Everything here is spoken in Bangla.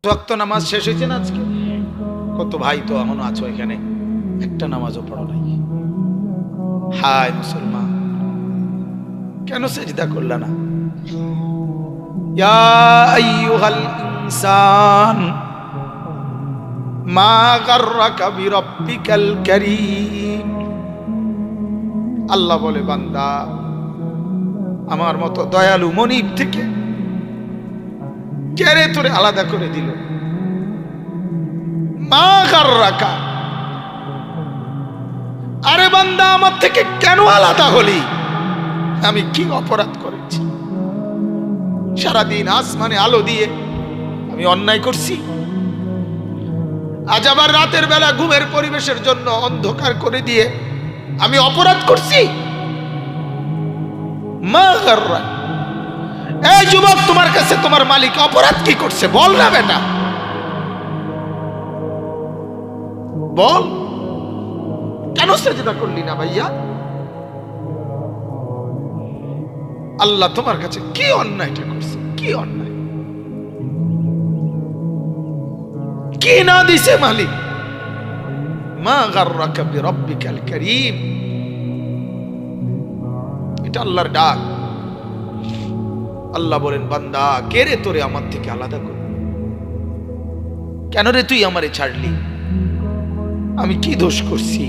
ওয়াক্ত নামাজ শেষ হয়েছে না আজকে? কত ভাই তো এমনও আছো এখানে একটা নামাজও পড়ো নাই। হায় মুসলমান, কেন সেজদা করলা না? ইয়া আইয়ুহাল ইনসান মা গাররাকা বিরাব্বিকাল কারীম। আল্লাহ বলে, বান্দা আমার মতো দয়ালু মনিব থেকে কেড়ে তোরে আলাদা করে দিল। মা গাররাকা, আরে বান্দা আমার থেকে কেন আলাদা হলি? আমি কি অপরাধ করেছি? সারাদিন আসমানে আলো দিয়ে আমি অন্যায় করছি, আজ আবার রাতের বেলা ঘুমের পরিবেশের জন্য অন্ধকার করে দিয়ে আমি অপরাধ করছি? মা গাররাক, এই যুবক, তোমার কাছে তোমার মালিক অপরাধ কি করছে বল না বেটা, বল। কেন সেজদা করলি না ভাইয়া? আল্লাহ তোমার কাছে কি অন্যায়টা করছে? কি অন্যায়, কি না দিছে মালিক? মা গাররাকা বিরাব্বিকাল কারীম, এটা আল্লাহর ডাক। আল্লাহ বলেন, বান্দা কে রে তোরে আমার থেকে আলাদা করবে? কেন রে তুই আমারে ছাড়লি? আমি কি দোষ করছি?